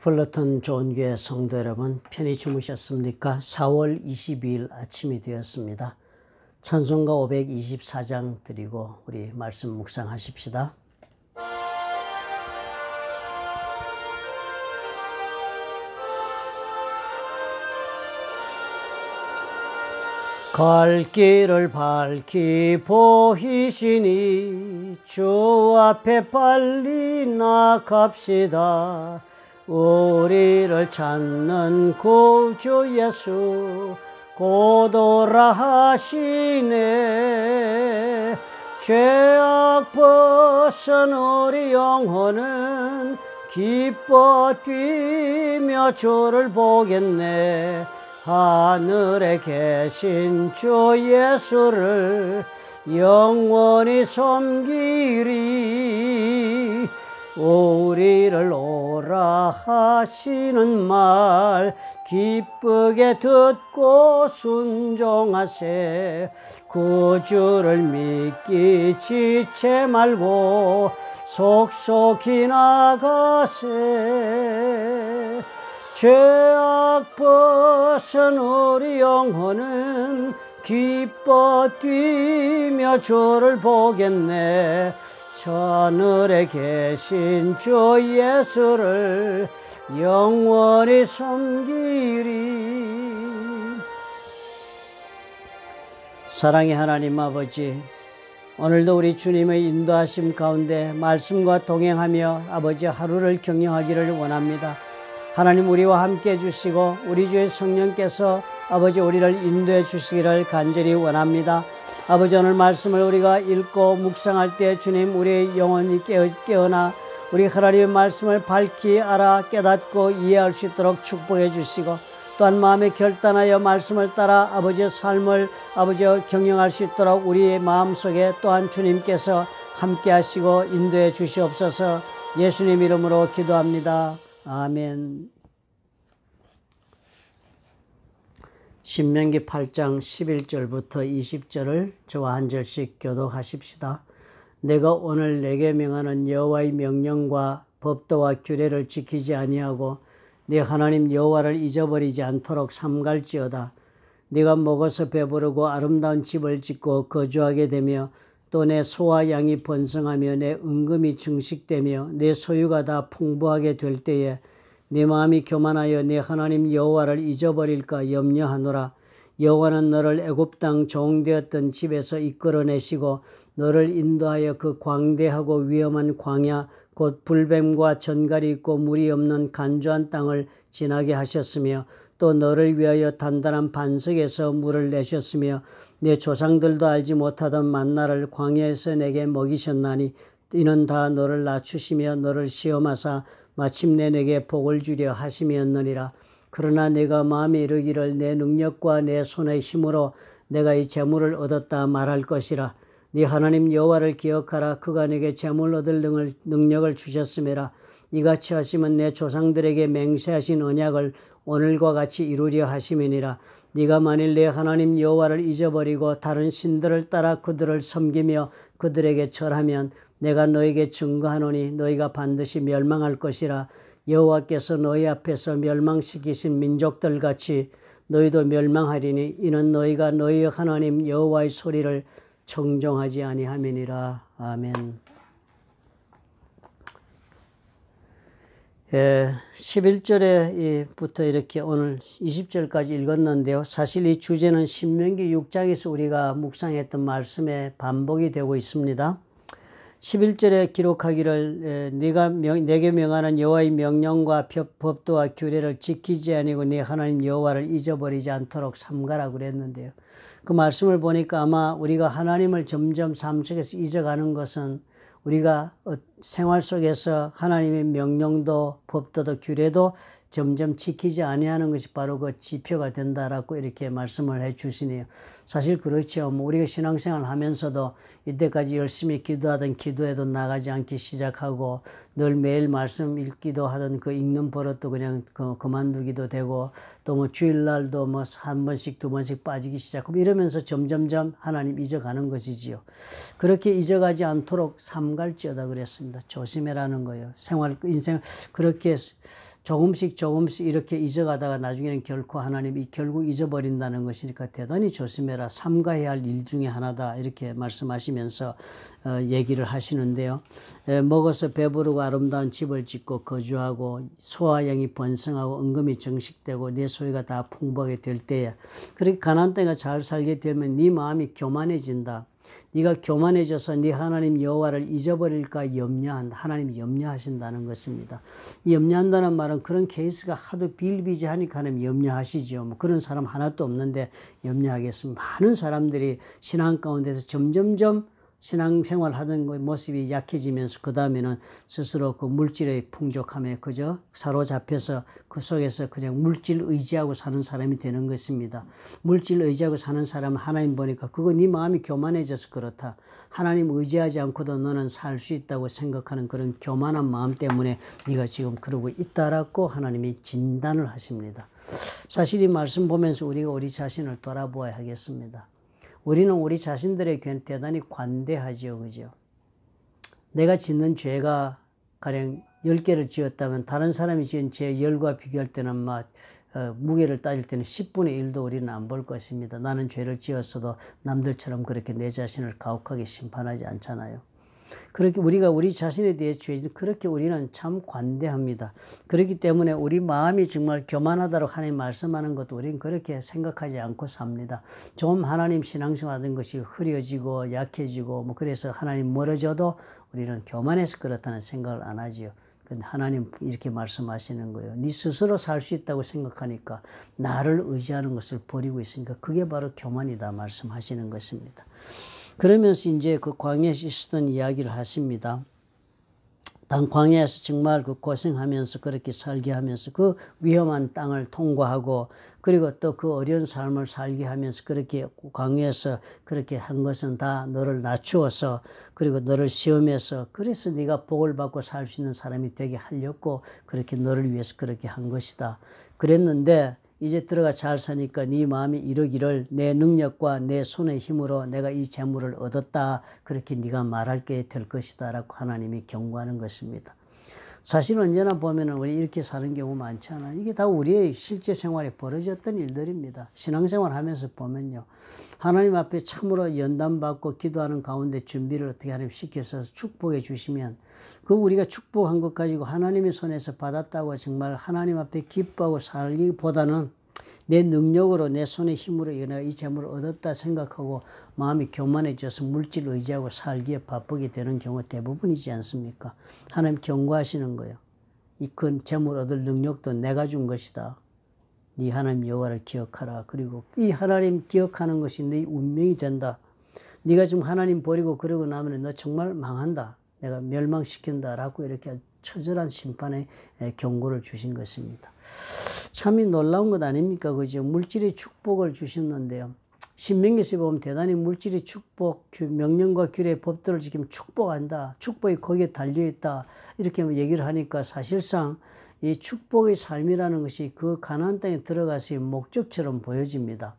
플러튼 좋은교회 성도 여러분, 편히 주무셨습니까? 4월 22일 아침이 되었습니다. 찬송가 524장 드리고 우리 말씀 묵상하십시다. 갈 길을 밝히 보이시니 주 앞에 빨리 나갑시다. 우리를 찾는 구주 예수 곧 오라 하시네. 죄악 벗은 우리 영혼은 기뻐 뛰며 주를 보겠네. 하늘에 계신 주 예수를 영원히 섬기리. 우리를 오라 하시는 말 기쁘게 듣고 순종하세. 구주를 믿기 지체 말고 속속히 나가세. 죄악 벗은 우리 영혼은 기뻐 뛰며 주를 보겠네. 하늘에 계신 주 예수를 영원히 섬기리. 사랑의 하나님 아버지, 오늘도 우리 주님의 인도하심 가운데 말씀과 동행하며 아버지 하루를 경영하기를 원합니다. 하나님, 우리와 함께 해주시고 우리 주의 성령께서 아버지 우리를 인도해 주시기를 간절히 원합니다. 아버지, 오늘 말씀을 우리가 읽고 묵상할 때 주님, 우리의 영혼이 깨어나 우리 하나님의 말씀을 밝히 알아 깨닫고 이해할 수 있도록 축복해 주시고, 또한 마음에 결단하여 말씀을 따라 아버지의 삶을 아버지 경영할 수 있도록 우리의 마음속에 또한 주님께서 함께 하시고 인도해 주시옵소서. 예수님 이름으로 기도합니다. 아멘. 신명기 8장 11절부터 20절을 저와 한 절씩 교독하십시다. 내가 오늘 내게 명하는 여호와의 명령과 법도와 규례를 지키지 아니하고 네 하나님 여호와를 잊어버리지 않도록 삼갈지어다. 네가 먹어서 배부르고 아름다운 집을 짓고 거주하게 되며 또 내 소와 양이 번성하며 내 은금이 증식되며 내 소유가 다 풍부하게 될 때에 네 마음이 교만하여 네 하나님 여호와를 잊어버릴까 염려하노라. 여호와는 너를 애굽 땅 종되었던 집에서 이끌어내시고 너를 인도하여 그 광대하고 위험한 광야 곧 불뱀과 전갈이 있고 물이 없는 간조한 땅을 지나게 하셨으며 또 너를 위하여 단단한 반석에서 물을 내셨으며 내 조상들도 알지 못하던 만나를 광야에서 내게 먹이셨나니 이는 다 너를 낮추시며 너를 시험하사 마침내 내게 복을 주려 하심이었느니라. 그러나 내가 마음에 이르기를 내 능력과 내 손의 힘으로 내가 이 재물을 얻었다 말할 것이라. 네 하나님 여호와를 기억하라. 그가 내게 재물 얻을 능력을 주셨음이라. 이같이 하시면 내 조상들에게 맹세하신 언약을 오늘과 같이 이루려 하심이니라. 네가 만일 내 하나님 여호와를 잊어버리고 다른 신들을 따라 그들을 섬기며 그들에게 절하면 내가 너에게 증거하노니 너희가 반드시 멸망할 것이라. 여호와께서 너희 앞에서 멸망시키신 민족들같이 너희도 멸망하리니 이는 너희가 너희 하나님 여호와의 소리를 청종하지 아니함이니라. 아멘. 11절에부터 이렇게 오늘 20절까지 읽었는데요. 사실 이 주제는 신명기 6장에서 우리가 묵상했던 말씀에 반복이 되고 있습니다. 11절에 기록하기를 네가 내게 명하는 여호와의 명령과 법도와 규례를 지키지 아니고 네 하나님 여호와를 잊어버리지 않도록 삼가라 그랬는데요. 그 말씀을 보니까 아마 우리가 하나님을 점점 삶 속에서 잊어가는 것은 우리가 생활 속에서 하나님의 명령도 법도도 규례도 점점 지키지 아니하는 것이 바로 그 지표가 된다라고 이렇게 말씀을 해 주시네요. 사실 그렇죠. 우리가 신앙생활을 하면서도 이때까지 열심히 기도하던 기도에도 나가지 않기 시작하고 늘 매일 말씀 읽기도 하던 그 읽는 버릇도 그냥 그만두기도 되고 또 주일날도 한 번씩 두 번씩 빠지기 시작하고 이러면서 점점점 하나님 잊어가는 것이지요. 그렇게 잊어가지 않도록 삼갈지어다 그랬습니다. 조심해라는 거예요. 인생 그렇게 조금씩 조금씩 이렇게 잊어가다가 나중에는 결코 하나님이 결국 잊어버린다는 것이니까 대단히 조심해라. 삼가해야 할 일 중에 하나다. 이렇게 말씀하시면서 얘기를 하시는데요. 먹어서 배부르고 아름다운 집을 짓고 거주하고 소와 영이 번성하고 은금이 정식되고 내 소유가 다 풍부하게 될 때에 그렇게 가나안 땅에 잘 살게 되면 네 마음이 교만해진다. 네가 교만해져서 네 하나님 여호와를 잊어버릴까 염려한다. 하나님이 염려하신다는 것입니다. 염려한다는 말은 그런 케이스가 하도 비일비재하니까 하나님 염려하시죠. 뭐 그런 사람 하나도 없는데 염려하겠습니다. 많은 사람들이 신앙 가운데서 점점점 신앙생활 하던 모습이 약해지면서 그 다음에는 스스로 그 물질의 풍족함에 그저 사로잡혀서 그 속에서 그냥 물질 의지하고 사는 사람이 되는 것입니다. 물질 의지하고 사는 사람은 하나님 보니까 그거 네 마음이 교만해져서 그렇다. 하나님 의지하지 않고도 너는 살 수 있다고 생각하는 그런 교만한 마음 때문에 네가 지금 그러고 있다라고 하나님이 진단을 하십니다. 사실 이 말씀 보면서 우리가 우리 자신을 돌아보아야 하겠습니다. 우리는 우리 자신들에게 대단히 관대하죠. 그죠? 내가 짓는 죄가 가령 10개를 지었다면 다른 사람이 지은 죄 10과 비교할 때는 무게를 따질 때는 10분의 1도 우리는 안 볼 것입니다. 나는 죄를 지었어도 남들처럼 그렇게 내 자신을 가혹하게 심판하지 않잖아요. 그렇게 우리가 우리 자신에 대해 그렇게 우리는 참 관대합니다. 그렇기 때문에 우리 마음이 정말 교만하다고 하나님 말씀하는 것도 우리는 그렇게 생각하지 않고 삽니다. 좀 하나님 신앙생활 하는 것이 흐려지고 약해지고 뭐 그래서 하나님 멀어져도 우리는 교만해서 그렇다는 생각을 안 하지요. 근데 하나님 이렇게 말씀하시는 거예요. 네 스스로 살 수 있다고 생각하니까 나를 의지하는 것을 버리고 있으니까 그게 바로 교만이다 말씀하시는 것입니다. 그러면서 이제 그 광야에서 있었던 이야기를 하십니다. 단 광야에서 정말 그 고생하면서 그렇게 살게 하면서 그 위험한 땅을 통과하고 그리고 또 그 어려운 삶을 살게 하면서 그렇게 광야에서 그렇게 한 것은 다 너를 낮추어서 그리고 너를 시험해서 그래서 네가 복을 받고 살 수 있는 사람이 되게 하려고 그렇게 너를 위해서 그렇게 한 것이다. 그랬는데 이제 들어가 잘 사니까 네 마음이 이러기를 내 능력과 내 손의 힘으로 내가 이 재물을 얻었다. 그렇게 네가 말할게 될 것이다. 라고 하나님이 경고하는 것입니다. 사실 언제나 보면 우리 이렇게 사는 경우 많잖아요. 이게 다 우리의 실제 생활에 벌어졌던 일들입니다. 신앙생활 하면서 보면요. 하나님 앞에 참으로 연단받고 기도하는 가운데 준비를 어떻게 하나님 시켜서 축복해 주시면 그 우리가 축복한 것 가지고 하나님의 손에서 받았다고 정말 하나님 앞에 기뻐하고 살기보다는 내 능력으로 내 손의 힘으로 내가 이 재물을 얻었다 생각하고 마음이 교만해져서 물질 의지하고 살기에 바쁘게 되는 경우가 대부분이지 않습니까? 하나님 경고하시는 거예요. 이 큰 재물 얻을 능력도 내가 준 것이다. 네 하나님 여호와를 기억하라. 그리고 이 하나님 기억하는 것이 네 운명이 된다. 네가 지금 하나님 버리고 그러고 나면 너 정말 망한다. 내가 멸망시킨다라고 이렇게 처절한 심판의 경고를 주신 것입니다. 참이 놀라운 것 아닙니까? 그죠? 물질의 축복을 주셨는데요. 신명기에서 보면 대단히 물질의 축복, 명령과 규례의 법들을 지키면 축복한다. 축복이 거기에 달려있다. 이렇게 얘기를 하니까 사실상 이 축복의 삶이라는 것이 그 가나안 땅에 들어가서의 목적처럼 보여집니다.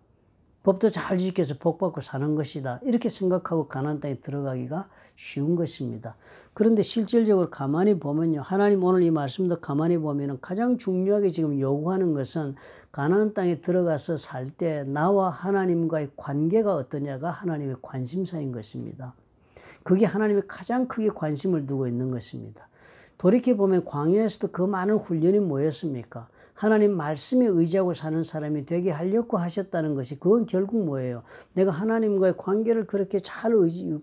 법도 잘 지켜서 복받고 사는 것이다. 이렇게 생각하고 가나안 땅에 들어가기가 쉬운 것입니다. 그런데 실질적으로 가만히 보면요. 하나님 오늘 이 말씀도 가만히 보면 가장 중요하게 지금 요구하는 것은 가나안 땅에 들어가서 살 때 나와 하나님과의 관계가 어떠냐가 하나님의 관심사인 것입니다. 그게 하나님이 가장 크게 관심을 두고 있는 것입니다. 돌이켜보면 광야에서도 그 많은 훈련이 뭐였습니까? 하나님 말씀에 의지하고 사는 사람이 되게 하려고 하셨다는 것이 그건 결국 뭐예요? 내가 하나님과의 관계를 그렇게 잘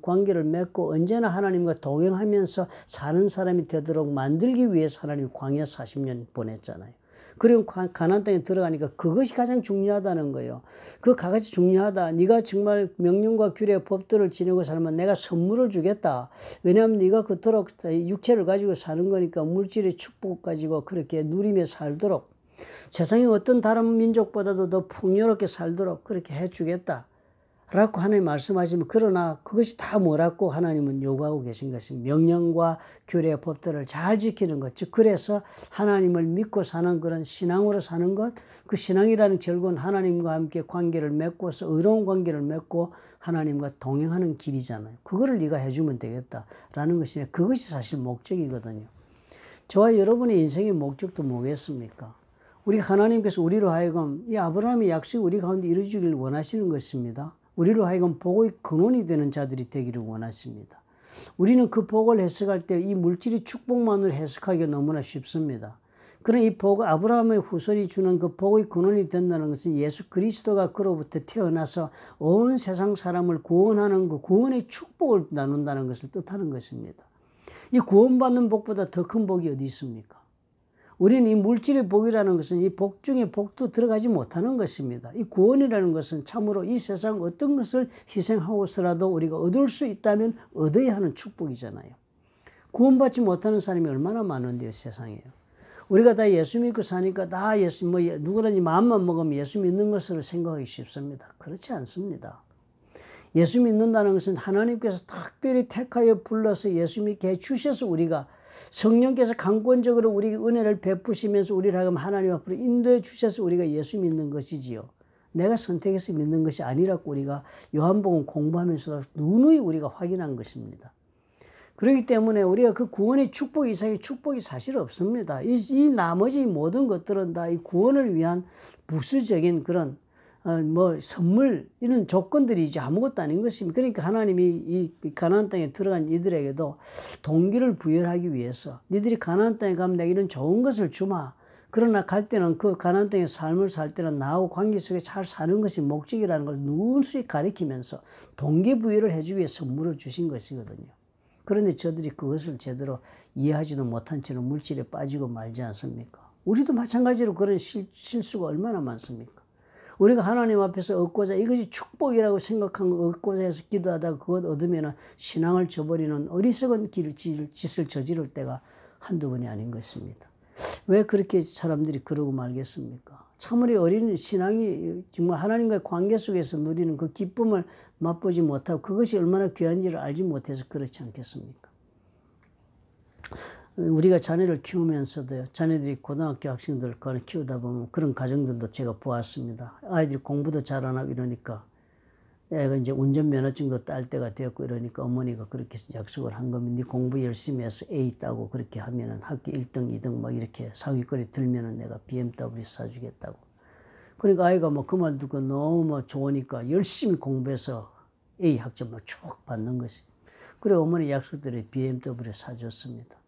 관계를 맺고 언제나 하나님과 동행하면서 사는 사람이 되도록 만들기 위해서 하나님이 광야 40년 보냈잖아요. 그리고 가나안 땅에 들어가니까 그것이 가장 중요하다는 거예요. 그 가장 중요하다. 네가 정말 명령과 규례 법들을 지내고 살면 내가 선물을 주겠다. 왜냐하면 네가 그토록 육체를 가지고 사는 거니까 물질의 축복 가지고 그렇게 누리며 살도록 세상의 어떤 다른 민족보다도 더 풍요롭게 살도록 그렇게 해주겠다. 라고 하나님 말씀하시면 그러나 그것이 다 뭐라고 하나님은 요구하고 계신 것입니다. 명령과 규례 법들을 잘 지키는 것. 즉 그래서 하나님을 믿고 사는 그런 신앙으로 사는 것. 그 신앙이라는 결국은 하나님과 함께 관계를 맺고서 의로운 관계를 맺고 하나님과 동행하는 길이잖아요. 그거를 네가 해주면 되겠다라는 것이 그것이 사실 목적이거든요. 저와 여러분의 인생의 목적도 뭐겠습니까? 우리 하나님께서 우리로 하여금 이 아브라함의 약속이 우리 가운데 이루어지기를 원하시는 것입니다. 우리로 하여금 복의 근원이 되는 자들이 되기를 원하십니다. 우리는 그 복을 해석할 때 이 물질의 축복만으로 해석하기가 너무나 쉽습니다. 그러나 이 복, 아브라함의 후손이 주는 그 복의 근원이 된다는 것은 예수 그리스도가 그로부터 태어나서 온 세상 사람을 구원하는 그 구원의 축복을 나눈다는 것을 뜻하는 것입니다. 이 구원받는 복보다 더 큰 복이 어디 있습니까? 우리는 이 물질의 복이라는 것은 이 복 중에 복도 들어가지 못하는 것입니다. 이 구원이라는 것은 참으로 이 세상 어떤 것을 희생하고서라도 우리가 얻을 수 있다면 얻어야 하는 축복이잖아요. 구원받지 못하는 사람이 얼마나 많은데요, 세상에요. 우리가 다 예수 믿고 사니까 다 예수, 누구든지 마음만 먹으면 예수 믿는 것으로 생각하기 쉽습니다. 그렇지 않습니다. 예수 믿는다는 것은 하나님께서 특별히 택하여 불러서 예수 믿게 해주셔서 우리가 성령께서 강권적으로 우리에게 은혜를 베푸시면서 우리를 하여금 하나님 앞으로 인도해 주셔서 우리가 예수 믿는 것이지요. 내가 선택해서 믿는 것이 아니라고 우리가 요한복음 공부하면서도 누누이 우리가 확인한 것입니다. 그렇기 때문에 우리가 그 구원의 축복 이상의 축복이 사실 없습니다. 이 나머지 모든 것들은 다 이 구원을 위한 부수적인 그런 선물 이런 조건들이지 아무것도 아닌 것입니다. 그러니까 하나님이 이 가나안 땅에 들어간 이들에게도 동기를 부여하기 위해서 니들이 가나안 땅에 가면 내가 이런 좋은 것을 주마. 그러나 갈 때는 그 가나안 땅의 삶을 살 때는 나하고 관계 속에 잘 사는 것이 목적이라는 걸 누누이 가리키면서 동기부여를 해주기 위해 선물을 주신 것이거든요. 그런데 저들이 그것을 제대로 이해하지도 못한 채로 물질에 빠지고 말지 않습니까? 우리도 마찬가지로 그런 실수가 얼마나 많습니까? 우리가 하나님 앞에서 얻고자 이것이 축복이라고 생각한 거 얻고자 해서 기도하다가 그것 얻으면 신앙을 저버리는 어리석은 짓을 저지를 때가 한두 번이 아닌 것입니다. 왜 그렇게 사람들이 그러고 말겠습니까? 참으로 어린 신앙이 정말 하나님과의 관계 속에서 누리는 그 기쁨을 맛보지 못하고 그것이 얼마나 귀한지를 알지 못해서 그렇지 않겠습니까? 우리가 자녀를 키우면서도요, 자녀들이 고등학교 학생들 키우다 보면 그런 가정들도 제가 보았습니다. 아이들이 공부도 잘 안 하고 이러니까 애가 이제 운전면허증도 딸 때가 되었고 이러니까 어머니가 그렇게 약속을 한 겁니다. 네 공부 열심히 해서 A 따고 그렇게 하면은 학교 1등, 2등 막 이렇게 상위권에 들면은 내가 BMW 사주겠다고. 그러니까 아이가 그 말 듣고 너무 좋으니까 열심히 공부해서 A 학점을 쭉 받는 것이. 그래 어머니 약속대로 BMW 사줬습니다.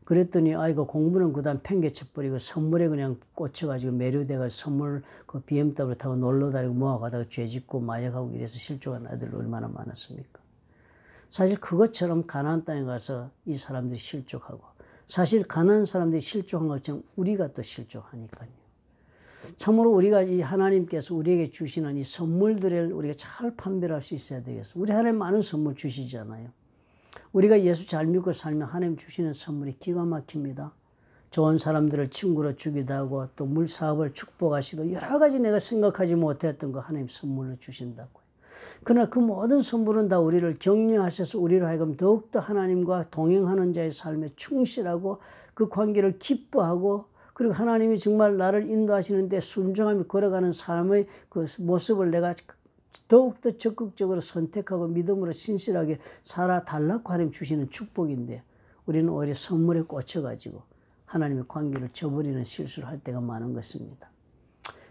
그랬더니 아이가 공부는 그다음 팽개쳐버리고 선물에 그냥 꽂혀가지고 매료돼가지고 선물 그 BMW 타고 놀러 다니고 모아가다가 죄짓고 마약하고 이래서 실족한 아이들 얼마나 많았습니까? 사실 그것처럼 가나안 땅에 가서 이 사람들이 실족하고 사실 가나안 사람들이 실족한 것처럼 우리가 또 실족하니까요. 참으로 우리가 이 하나님께서 우리에게 주시는 이 선물들을 우리가 잘 판별할 수 있어야 되겠어요. 우리 하나님 많은 선물 주시잖아요. 우리가 예수 잘 믿고 살면 하나님 주시는 선물이 기가 막힙니다. 좋은 사람들을 친구로 주기도 하고 또 물사업을 축복하시고 여러 가지 내가 생각하지 못했던 거 하나님 선물로 주신다고요. 그러나 그 모든 선물은 다 우리를 격려하셔서 우리로 하여금 더욱더 하나님과 동행하는 자의 삶에 충실하고 그 관계를 기뻐하고 그리고 하나님이 정말 나를 인도하시는데 순종하며 걸어가는 삶의 그 모습을 내가 더욱더 적극적으로 선택하고 믿음으로 신실하게 살아달라고 하나님 주시는 축복인데 우리는 오히려 선물에 꽂혀가지고 하나님의 관계를 저버리는 실수를 할 때가 많은 것입니다.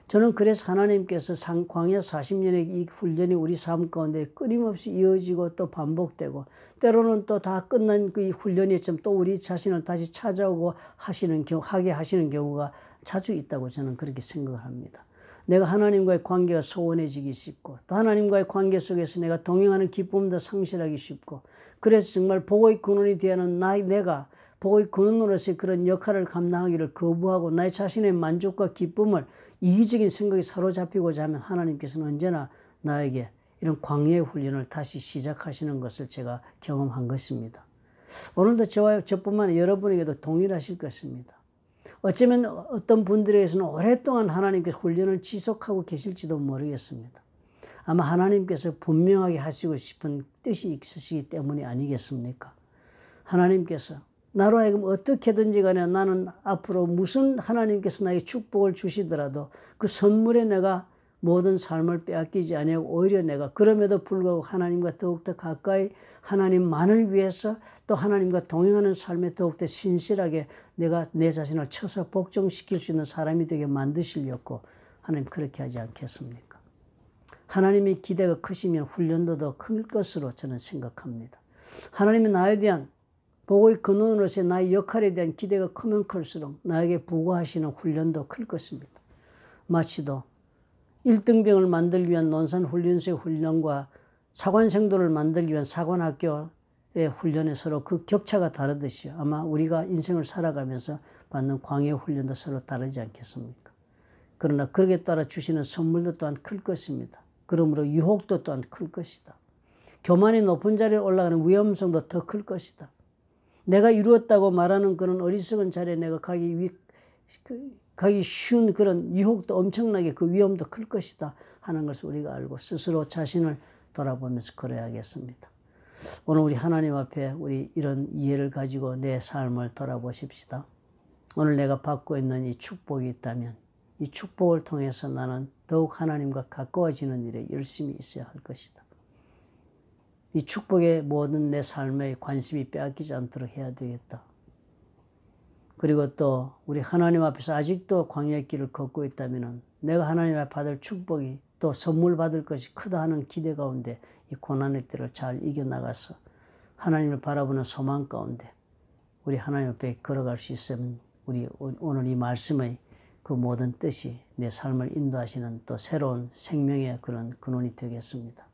저는 그래서 하나님께서 광야 40년의 이 훈련이 우리 삶 가운데 끊임없이 이어지고 또 반복되고 때로는 또 다 끝난 그 훈련이 또 우리 자신을 다시 찾아오고 하게 하시는 경우가 자주 있다고 저는 그렇게 생각을 합니다. 내가 하나님과의 관계가 소원해지기 쉽고 또 하나님과의 관계 속에서 내가 동행하는 기쁨도 상실하기 쉽고 그래서 정말 복의 근원이 되는 내가 복의 근원으로서의 그런 역할을 감당하기를 거부하고 나의 자신의 만족과 기쁨을 이기적인 생각에 사로잡히고자 하면 하나님께서는 언제나 나에게 이런 광야의 훈련을 다시 시작하시는 것을 제가 경험한 것입니다. 오늘도 저뿐만 아니라 여러분에게도 동일하실 것입니다. 어쩌면 어떤 분들에게서는 오랫동안 하나님께서 훈련을 지속하고 계실지도 모르겠습니다. 아마 하나님께서 분명하게 하시고 싶은 뜻이 있으시기 때문이 아니겠습니까? 하나님께서 나로 하여금 어떻게든지 간에 나는 앞으로 무슨 하나님께서 나에게 축복을 주시더라도 그 선물에 내가 모든 삶을 빼앗기지 아니하고 오히려 내가 그럼에도 불구하고 하나님과 더욱더 가까이 하나님만을 위해서 또 하나님과 동행하는 삶에 더욱더 신실하게 내가 내 자신을 쳐서 복종시킬 수 있는 사람이 되게 만드시려고 하나님 그렇게 하지 않겠습니까? 하나님의 기대가 크시면 훈련도 더 클 것으로 저는 생각합니다. 하나님이 나에 대한 보고의 근원으로서 나의 역할에 대한 기대가 크면 클수록 나에게 부과하시는 훈련도 클 것입니다. 마치도 1등병을 만들기 위한 논산훈련소의 훈련과 사관생도를 만들기 위한 사관학교의 훈련에 서로 그 격차가 다르듯이 아마 우리가 인생을 살아가면서 받는 광야 훈련도 서로 다르지 않겠습니까? 그러나 거기에 따라 주시는 선물도 또한 클 것입니다. 그러므로 유혹도 또한 클 것이다. 교만이 높은 자리에 올라가는 위험성도 더 클 것이다. 내가 이루었다고 말하는 그런 어리석은 자리에 내가 가기 쉬운 그런 유혹도 엄청나게 그 위험도 클 것이다 하는 것을 우리가 알고 스스로 자신을 돌아보면서 걸어야겠습니다. 오늘 우리 하나님 앞에 우리 이런 이해를 가지고 내 삶을 돌아보십시다. 오늘 내가 받고 있는 이 축복이 있다면 이 축복을 통해서 나는 더욱 하나님과 가까워지는 일에 열심히 있어야 할 것이다. 이 축복에 모든 내 삶의 관심이 빼앗기지 않도록 해야 되겠다. 그리고 또 우리 하나님 앞에서 아직도 광야의 길을 걷고 있다면 내가 하나님 앞에 받을 축복이 또 선물 받을 것이 크다 하는 기대 가운데 이 고난의 때를 잘 이겨나가서 하나님을 바라보는 소망 가운데 우리 하나님 앞에 걸어갈 수 있으면 우리 오늘 이 말씀의 그 모든 뜻이 내 삶을 인도하시는 또 새로운 생명의 그런 근원이 되겠습니다.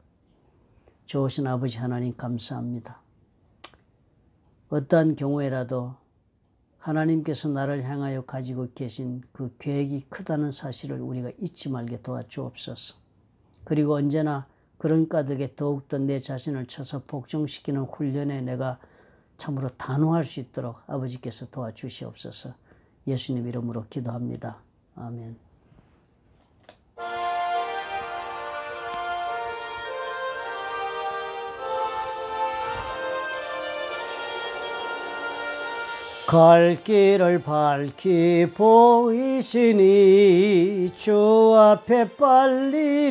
좋으신 아버지 하나님 감사합니다. 어떠한 경우에라도 하나님께서 나를 향하여 가지고 계신 그 계획이 크다는 사실을 우리가 잊지 말게 도와주옵소서. 그리고 언제나 그런 까닭에 더욱더 내 자신을 쳐서 복종시키는 훈련에 내가 참으로 단호할 수 있도록 아버지께서 도와주시옵소서. 예수님 이름으로 기도합니다. 아멘. 갈 길을 밝히 보이시니 주 앞에 빨리